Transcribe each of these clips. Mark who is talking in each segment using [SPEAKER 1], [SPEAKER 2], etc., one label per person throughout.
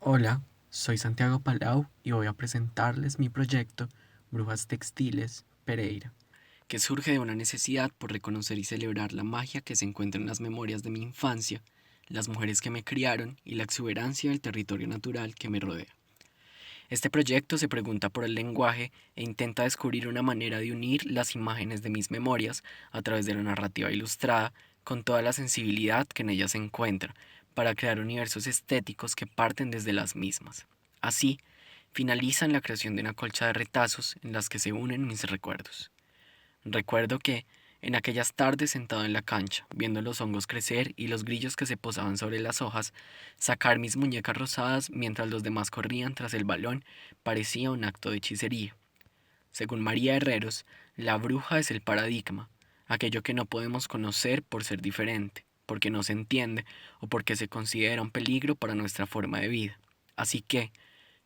[SPEAKER 1] Hola, soy Santiago Palau y voy a presentarles mi proyecto Brujas Textiles Pereira, que surge de una necesidad por reconocer y celebrar la magia que se encuentra en las memorias de mi infancia, las mujeres que me criaron y la exuberancia del territorio natural que me rodea. Este proyecto se pregunta por el lenguaje e intenta descubrir una manera de unir las imágenes de mis memorias a través de la narrativa ilustrada con toda la sensibilidad que en ellas se encuentra, para crear universos estéticos que parten desde las mismas. Así, finaliza en la creación de una colcha de retazos en las que se unen mis recuerdos. Recuerdo que, en aquellas tardes sentado en la cancha, viendo los hongos crecer y los grillos que se posaban sobre las hojas, sacar mis muñecas rosadas mientras los demás corrían tras el balón parecía un acto de hechicería. Según María Herreros, la bruja es el paradigma, aquello que no podemos conocer por ser diferente, porque no se entiende o porque se considera un peligro para nuestra forma de vida. Así que,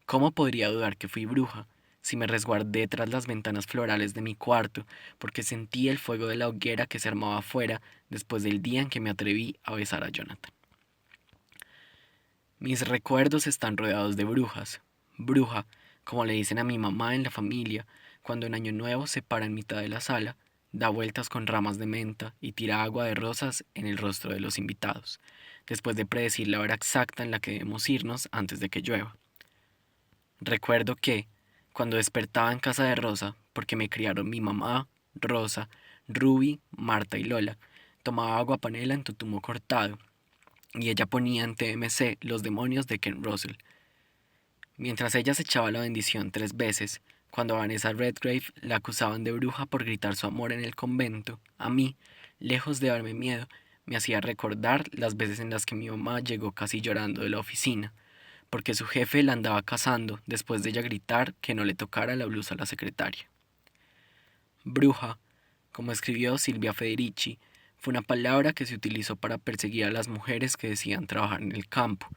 [SPEAKER 1] ¿cómo podría dudar que fui bruja si me resguardé tras las ventanas florales de mi cuarto porque sentí el fuego de la hoguera que se armaba afuera después del día en que me atreví a besar a Jonathan? Mis recuerdos están rodeados de brujas. Bruja, como le dicen a mi mamá en la familia, cuando en Año Nuevo se para en mitad de la sala, da vueltas con ramas de menta y tira agua de rosas en el rostro de los invitados, después de predecir la hora exacta en la que debemos irnos antes de que llueva. Recuerdo que, cuando despertaba en casa de Rosa, porque me criaron mi mamá, Rosa, Ruby, Marta y Lola, tomaba agua panela en tutumo cortado, y ella ponía en TMC Los demonios de Ken Russell. Mientras ella se echaba la bendición 3 veces, cuando a Vanessa Redgrave la acusaban de bruja por gritar su amor en el convento, a mí, lejos de darme miedo, me hacía recordar las veces en las que mi mamá llegó casi llorando de la oficina, porque su jefe la andaba cazando después de ella gritar que no le tocara la blusa a la secretaria. Bruja, como escribió Silvia Federici, fue una palabra que se utilizó para perseguir a las mujeres que decían trabajar en el campo,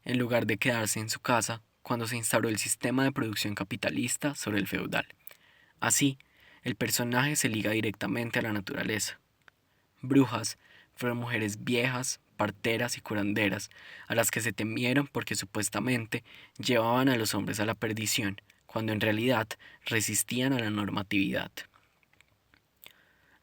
[SPEAKER 1] en lugar de quedarse en su casa cuando se instauró el sistema de producción capitalista sobre el feudal. Así, el personaje se liga directamente a la naturaleza. Brujas fueron mujeres viejas, parteras y curanderas, a las que se temieron porque supuestamente llevaban a los hombres a la perdición, cuando en realidad resistían a la normatividad.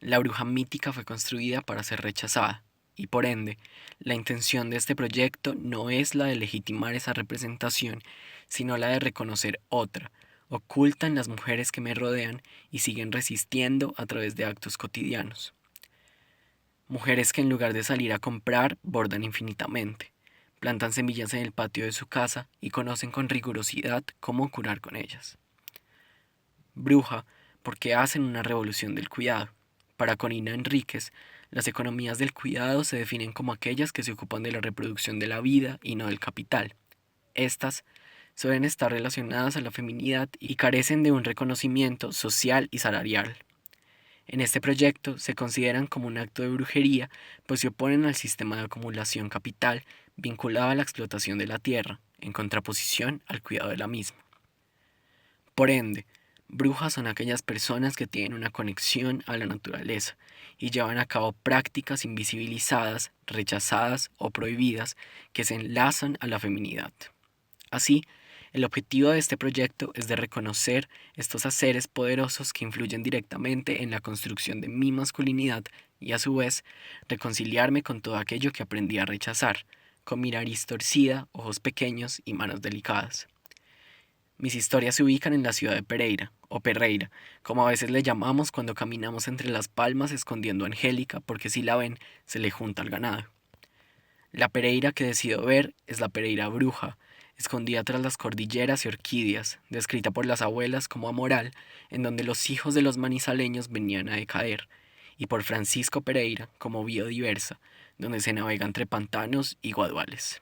[SPEAKER 1] La bruja mítica fue construida para ser rechazada, y por ende, la intención de este proyecto no es la de legitimar esa representación, sino la de reconocer otra, oculta en las mujeres que me rodean y siguen resistiendo a través de actos cotidianos. Mujeres que en lugar de salir a comprar, bordan infinitamente, plantan semillas en el patio de su casa y conocen con rigurosidad cómo curar con ellas. Bruja, porque hacen una revolución del cuidado. Para Corina Enríquez, las economías del cuidado se definen como aquellas que se ocupan de la reproducción de la vida y no del capital. Estas suelen estar relacionadas a la feminidad y carecen de un reconocimiento social y salarial. En este proyecto se consideran como un acto de brujería, pues se oponen al sistema de acumulación capital vinculado a la explotación de la tierra, en contraposición al cuidado de la misma. Por ende, brujas son aquellas personas que tienen una conexión a la naturaleza y llevan a cabo prácticas invisibilizadas, rechazadas o prohibidas que se enlazan a la feminidad. Así, el objetivo de este proyecto es de reconocer estos haceres poderosos que influyen directamente en la construcción de mi masculinidad y a su vez reconciliarme con todo aquello que aprendí a rechazar, con mirariz torcida, ojos pequeños y manos delicadas. Mis historias se ubican en la ciudad de Pereira, o Perreira, como a veces le llamamos cuando caminamos entre las palmas escondiendo a Angélica porque si la ven se le junta al ganado. La Pereira que decido ver es la Pereira bruja, escondida tras las cordilleras y orquídeas, descrita por las abuelas como amoral, en donde los hijos de los manizaleños venían a decaer, y por Francisco Pereira como biodiversa, donde se navega entre pantanos y guaduales.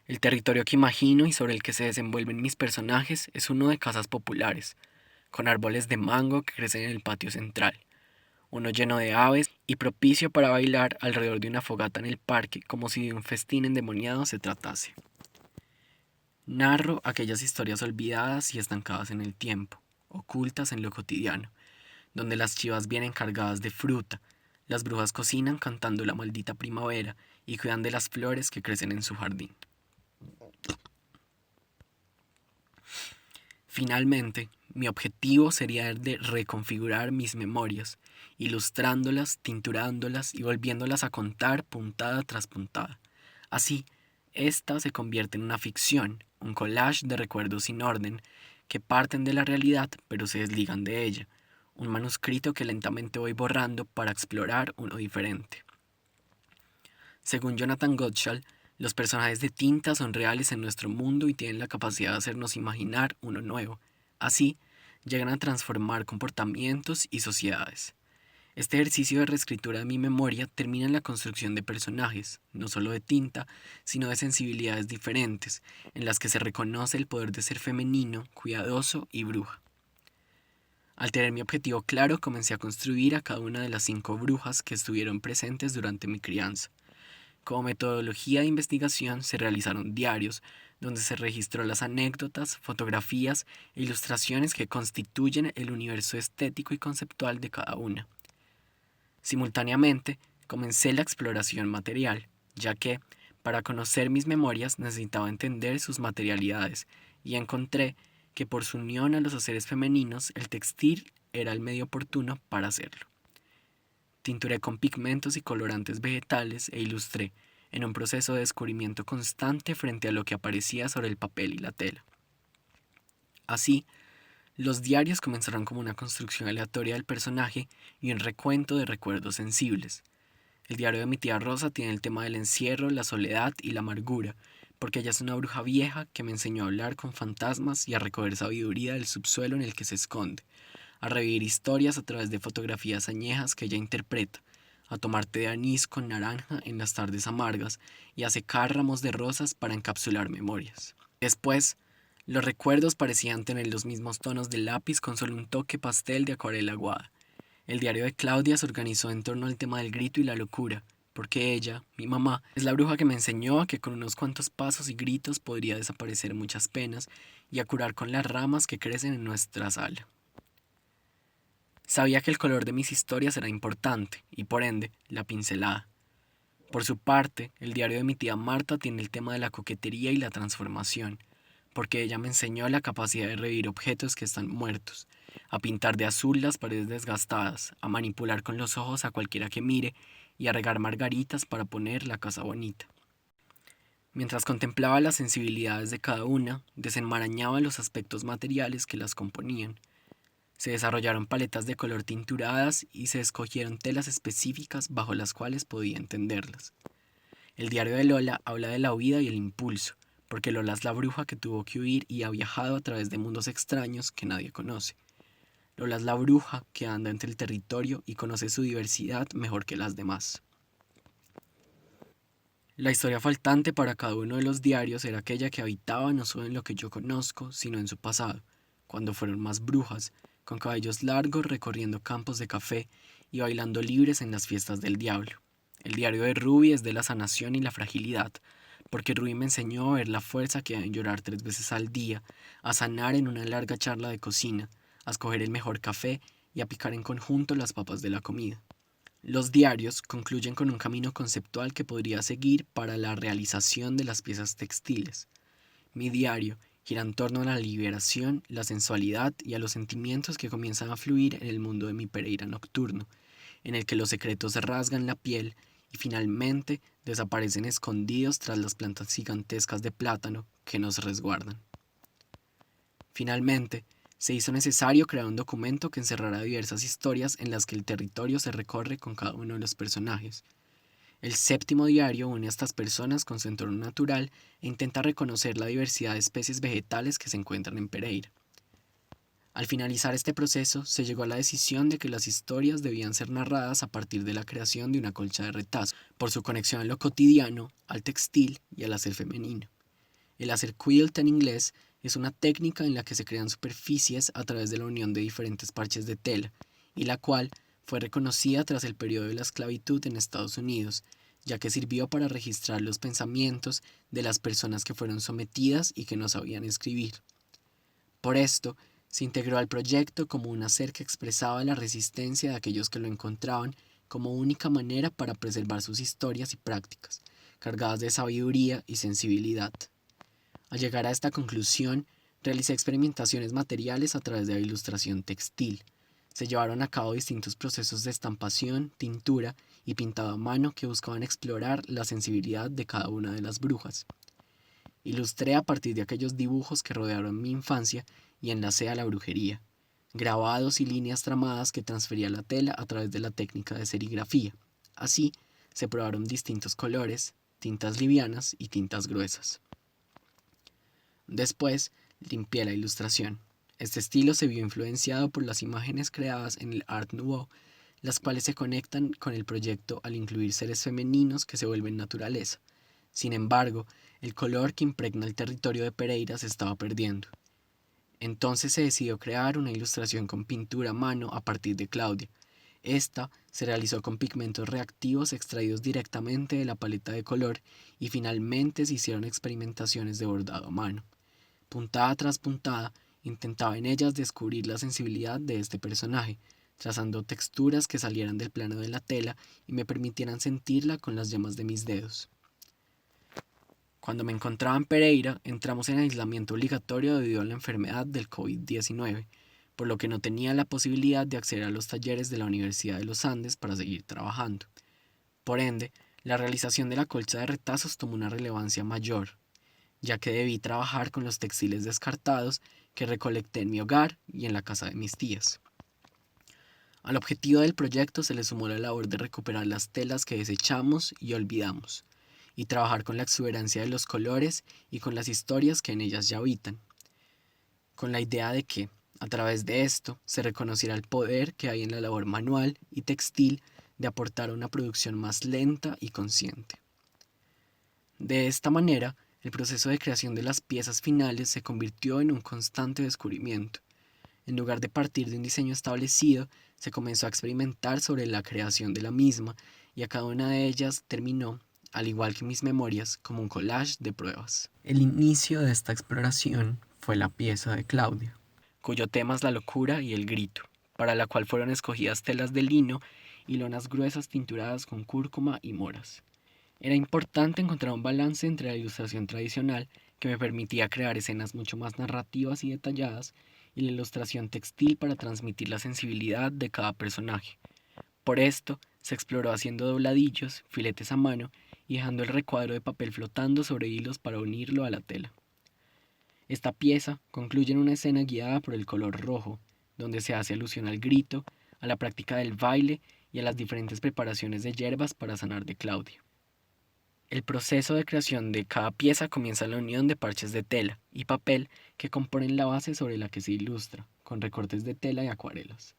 [SPEAKER 1] El territorio que imagino y sobre el que se desenvuelven mis personajes es uno de casas populares, con árboles de mango que crecen en el patio central, uno lleno de aves y propicio para bailar alrededor de una fogata en el parque como si de un festín endemoniado se tratase. Narro aquellas historias olvidadas y estancadas en el tiempo, ocultas en lo cotidiano, donde las chivas vienen cargadas de fruta, las brujas cocinan cantando la maldita primavera y cuidan de las flores que crecen en su jardín. Finalmente, mi objetivo sería el de reconfigurar mis memorias, ilustrándolas, tinturándolas y volviéndolas a contar puntada tras puntada. Así, esta se convierte en una ficción, un collage de recuerdos sin orden, que parten de la realidad pero se desligan de ella, un manuscrito que lentamente voy borrando para explorar uno diferente. Según Jonathan Gottschall, los personajes de tinta son reales en nuestro mundo y tienen la capacidad de hacernos imaginar uno nuevo. Así, llegan a transformar comportamientos y sociedades. Este ejercicio de reescritura de mi memoria termina en la construcción de personajes, no solo de tinta, sino de sensibilidades diferentes, en las que se reconoce el poder de ser femenino, cuidadoso y bruja. Al tener mi objetivo claro, comencé a construir a cada una de las 5 brujas que estuvieron presentes durante mi crianza. Como metodología de investigación se realizaron diarios, donde se registró las anécdotas, fotografías e ilustraciones que constituyen el universo estético y conceptual de cada una. Simultáneamente, comencé la exploración material, ya que, para conocer mis memorias, necesitaba entender sus materialidades, y encontré que por su unión a los haceres femeninos, el textil era el medio oportuno para hacerlo. Tinturé con pigmentos y colorantes vegetales e ilustré, en un proceso de descubrimiento constante frente a lo que aparecía sobre el papel y la tela. Así, los diarios comenzaron como una construcción aleatoria del personaje y un recuento de recuerdos sensibles. El diario de mi tía Rosa tiene el tema del encierro, la soledad y la amargura, porque ella es una bruja vieja que me enseñó a hablar con fantasmas y a recoger sabiduría del subsuelo en el que se esconde, a revivir historias a través de fotografías añejas que ella interpreta, a tomar té de anís con naranja en las tardes amargas y a secar ramos de rosas para encapsular memorias. Después, los recuerdos parecían tener los mismos tonos de lápiz con solo un toque pastel de acuarela aguada. El diario de Claudia se organizó en torno al tema del grito y la locura, porque ella, mi mamá, es la bruja que me enseñó a que con unos cuantos pasos y gritos podría desaparecer muchas penas y a curar con las ramas que crecen en nuestra sala. Sabía que el color de mis historias era importante, y por ende, la pincelada. Por su parte, el diario de mi tía Marta tiene el tema de la coquetería y la transformación, porque ella me enseñó la capacidad de revivir objetos que están muertos, a pintar de azul las paredes desgastadas, a manipular con los ojos a cualquiera que mire y a regar margaritas para poner la casa bonita. Mientras contemplaba las sensibilidades de cada una, desenmarañaba los aspectos materiales que las componían. Se desarrollaron paletas de color tinturadas y se escogieron telas específicas bajo las cuales podía entenderlas. El diario de Lola habla de la huida y el impulso, porque Lola es la bruja que tuvo que huir y ha viajado a través de mundos extraños que nadie conoce. Lola es la bruja que anda entre el territorio y conoce su diversidad mejor que las demás. La historia faltante para cada uno de los diarios era aquella que habitaba no solo en lo que yo conozco, sino en su pasado, cuando fueron más brujas, con cabellos largos recorriendo campos de café y bailando libres en las fiestas del diablo. El diario de Ruby es de la sanación y la fragilidad, porque Ruby me enseñó a ver la fuerza que hay en llorar 3 veces al día, a sanar en una larga charla de cocina, a escoger el mejor café y a picar en conjunto las papas de la comida. Los diarios concluyen con un camino conceptual que podría seguir para la realización de las piezas textiles. Mi diario gira en torno a la liberación, la sensualidad y a los sentimientos que comienzan a fluir en el mundo de mi Pereira nocturno, en el que los secretos rasgan la piel y finalmente desaparecen escondidos tras las plantas gigantescas de plátano que nos resguardan. Finalmente, se hizo necesario crear un documento que encerrara diversas historias en las que el territorio se recorre con cada uno de los personajes. El séptimo diario une a estas personas con su entorno natural e intenta reconocer la diversidad de especies vegetales que se encuentran en Pereira. Al finalizar este proceso, se llegó a la decisión de que las historias debían ser narradas a partir de la creación de una colcha de retazo, por su conexión a lo cotidiano, al textil y al hacer femenino. El hacer quilt en inglés es una técnica en la que se crean superficies a través de la unión de diferentes parches de tela, y la cual fue reconocida tras el periodo de la esclavitud en Estados Unidos, ya que sirvió para registrar los pensamientos de las personas que fueron sometidas y que no sabían escribir. Por esto, se integró al proyecto como un hacer que expresaba la resistencia de aquellos que lo encontraban como única manera para preservar sus historias y prácticas, cargadas de sabiduría y sensibilidad. Al llegar a esta conclusión, Realicé experimentaciones materiales a través de la ilustración textil. Se llevaron a cabo distintos procesos de estampación, tintura y pintado a mano que buscaban explorar la sensibilidad de cada una de las brujas. Ilustré a partir de aquellos dibujos que rodearon mi infancia y enlacé a la brujería, grabados y líneas tramadas que transfería la tela a través de la técnica de serigrafía. Así, se probaron distintos colores, tintas livianas y tintas gruesas. Después, limpié la ilustración. Este estilo se vio influenciado por las imágenes creadas en el Art Nouveau, las cuales se conectan con el proyecto al incluir seres femeninos que se vuelven naturaleza. Sin embargo, el color que impregna el territorio de Pereira se estaba perdiendo. Entonces se decidió crear una ilustración con pintura a mano a partir de Claudia. Esta se realizó con pigmentos reactivos extraídos directamente de la paleta de color y finalmente se hicieron experimentaciones de bordado a mano. Puntada tras puntada, intentaba en ellas descubrir la sensibilidad de este personaje, trazando texturas que salieran del plano de la tela y me permitieran sentirla con las yemas de mis dedos. Cuando me encontraba en Pereira, entramos en aislamiento obligatorio debido a la enfermedad del COVID-19, por lo que no tenía la posibilidad de acceder a los talleres de la Universidad de los Andes para seguir trabajando. Por ende, la realización de la colcha de retazos tomó una relevancia mayor, ya que debí trabajar con los textiles descartados que recolecté en mi hogar y en la casa de mis tías. Al objetivo del proyecto se le sumó la labor de recuperar las telas que desechamos y olvidamos, y trabajar con la exuberancia de los colores y con las historias que en ellas ya habitan, con la idea de que, a través de esto, se reconociera el poder que hay en la labor manual y textil de aportar a una producción más lenta y consciente. De esta manera, el proceso de creación de las piezas finales se convirtió en un constante descubrimiento. En lugar de partir de un diseño establecido, se comenzó a experimentar sobre la creación de la misma y a cada una de ellas terminó, al igual que mis memorias, como un collage de pruebas. El inicio de esta exploración fue la pieza de Claudia, cuyo tema es la locura y el grito, para la cual fueron escogidas telas de lino y lonas gruesas tinturadas con cúrcuma y moras. Era importante encontrar un balance entre la ilustración tradicional, que me permitía crear escenas mucho más narrativas y detalladas, y la ilustración textil para transmitir la sensibilidad de cada personaje. Por esto, se exploró haciendo dobladillos, filetes a mano y dejando el recuadro de papel flotando sobre hilos para unirlo a la tela. Esta pieza concluye en una escena guiada por el color rojo, donde se hace alusión al grito, a la práctica del baile y a las diferentes preparaciones de hierbas para sanar de Claudia. El proceso de creación de cada pieza comienza en la unión de parches de tela y papel que componen la base sobre la que se ilustra, con recortes de tela y acuarelas.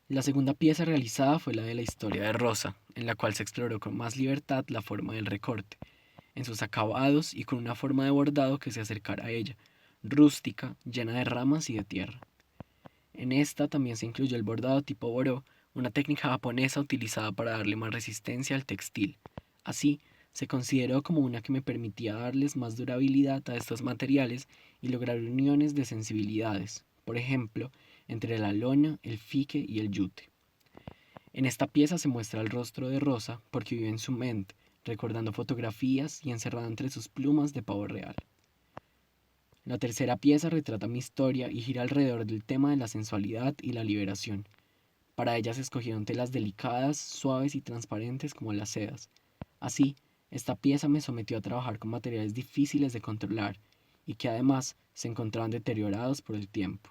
[SPEAKER 1] La segunda pieza realizada fue la de la historia de Rosa, en la cual se exploró con más libertad la forma del recorte, en sus acabados y con una forma de bordado que se acercara a ella, rústica, llena de ramas y de tierra. En esta también se incluyó el bordado tipo boró, una técnica japonesa utilizada para darle más resistencia al textil. Así, se consideró como una que me permitía darles más durabilidad a estos materiales y lograr uniones de sensibilidades, por ejemplo, entre la lona, el fique y el yute. En esta pieza se muestra el rostro de Rosa porque vive en su mente, recordando fotografías y encerrada entre sus plumas de pavo real. La tercera pieza retrata mi historia y gira alrededor del tema de la sensualidad y la liberación. Para ella se escogieron telas delicadas, suaves y transparentes como las sedas. Así, esta pieza me sometió a trabajar con materiales difíciles de controlar y que además se encontraban deteriorados por el tiempo.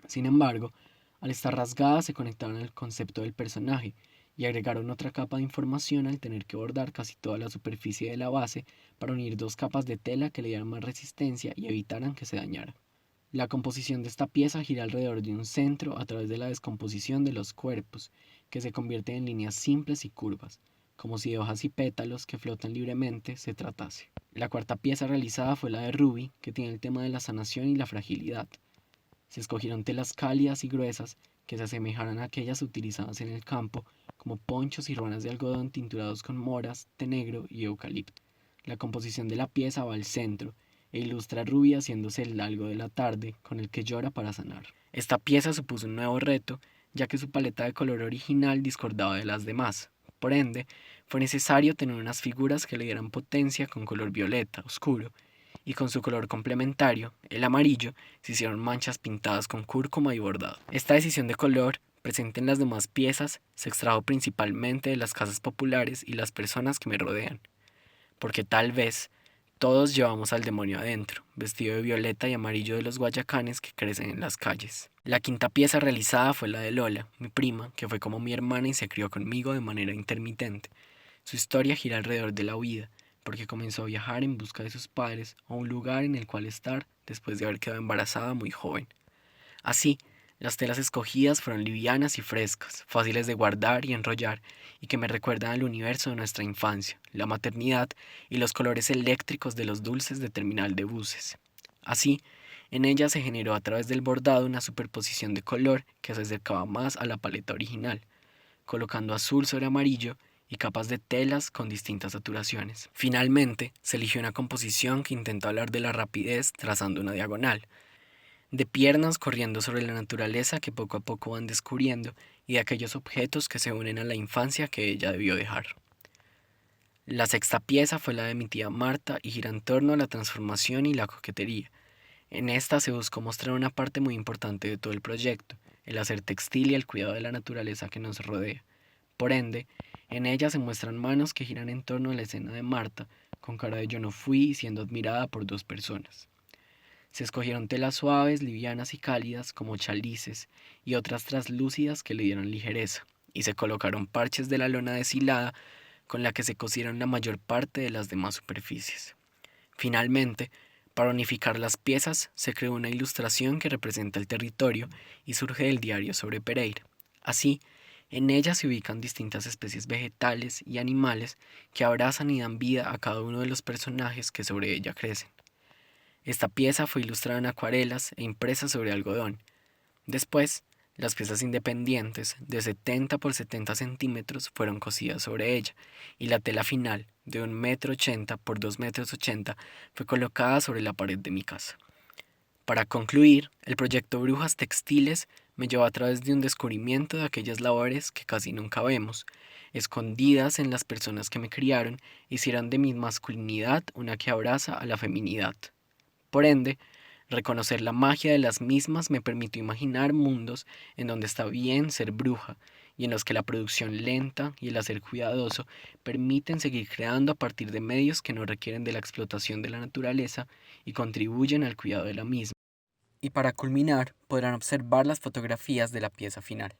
[SPEAKER 1] Sin embargo, al estar rasgadas se conectaron al concepto del personaje y agregaron otra capa de información al tener que bordar casi toda la superficie de la base para unir dos capas de tela que le dieran más resistencia y evitaran que se dañara. La composición de esta pieza gira alrededor de un centro a través de la descomposición de los cuerpos, que se convierten en líneas simples y curvas, como si de hojas y pétalos que flotan libremente se tratase. La cuarta pieza realizada fue la de Ruby, que tiene el tema de la sanación y la fragilidad. Se escogieron telas cálidas y gruesas que se asemejaran a aquellas utilizadas en el campo, como ponchos y ruanas de algodón tinturados con moras, té negro y eucalipto. La composición de la pieza va al centro, e ilustra a Ruby haciéndose el algo de la tarde, con el que llora para sanar. Esta pieza supuso un nuevo reto, ya que su paleta de color original discordaba de las demás. Por ende, fue necesario tener unas figuras que le dieran potencia con color violeta, oscuro, y con su color complementario, el amarillo, se hicieron manchas pintadas con cúrcuma y bordado. Esta decisión de color, presente en las demás piezas, se extrajo principalmente de las casas populares y las personas que me rodean, porque tal vez todos llevamos al demonio adentro, vestido de violeta y amarillo de los guayacanes que crecen en las calles. La quinta pieza realizada fue la de Lola, mi prima, que fue como mi hermana y se crió conmigo de manera intermitente. Su historia gira alrededor de la huida, porque comenzó a viajar en busca de sus padres a un lugar en el cual estar después de haber quedado embarazada muy joven. Así, las telas escogidas fueron livianas y frescas, fáciles de guardar y enrollar, y que me recuerdan al universo de nuestra infancia, la maternidad y los colores eléctricos de los dulces de terminal de buses. Así, en ella se generó a través del bordado una superposición de color que se acercaba más a la paleta original, colocando azul sobre amarillo y capas de telas con distintas saturaciones. Finalmente, se eligió una composición que intentó hablar de la rapidez trazando una diagonal, de piernas corriendo sobre la naturaleza que poco a poco van descubriendo y de aquellos objetos que se unen a la infancia que ella debió dejar. La sexta pieza fue la de mi tía Marta y gira en torno a la transformación y la coquetería. En esta se buscó mostrar una parte muy importante de todo el proyecto, el hacer textil y el cuidado de la naturaleza que nos rodea. Por ende, en ella se muestran manos que giran en torno a la escena de Marta, con cara de yo no fui, siendo admirada por dos personas. Se escogieron telas suaves, livianas y cálidas como chalices y otras traslúcidas que le dieron ligereza, y se colocaron parches de la lona deshilada con la que se cosieron la mayor parte de las demás superficies. Finalmente, para unificar las piezas, se creó una ilustración que representa el territorio y surge del diario sobre Pereira. Así, en ella se ubican distintas especies vegetales y animales que abrazan y dan vida a cada uno de los personajes que sobre ella crecen. Esta pieza fue ilustrada en acuarelas e impresa sobre algodón. Después, las piezas independientes de 70 por 70 centímetros fueron cosidas sobre ella, y la tela final, de 1,80 m por 2,80 m, fue colocada sobre la pared de mi casa. Para concluir, el proyecto Brujas Textiles me llevó a través de un descubrimiento de aquellas labores que casi nunca vemos, escondidas en las personas que me criaron, hicieron de mi masculinidad una que abraza a la feminidad. Por ende, reconocer la magia de las mismas me permitió imaginar mundos en donde está bien ser bruja y en los que la producción lenta y el hacer cuidadoso permiten seguir creando a partir de medios que no requieren de la explotación de la naturaleza y contribuyen al cuidado de la misma. Y para culminar, podrán observar las fotografías de la pieza final.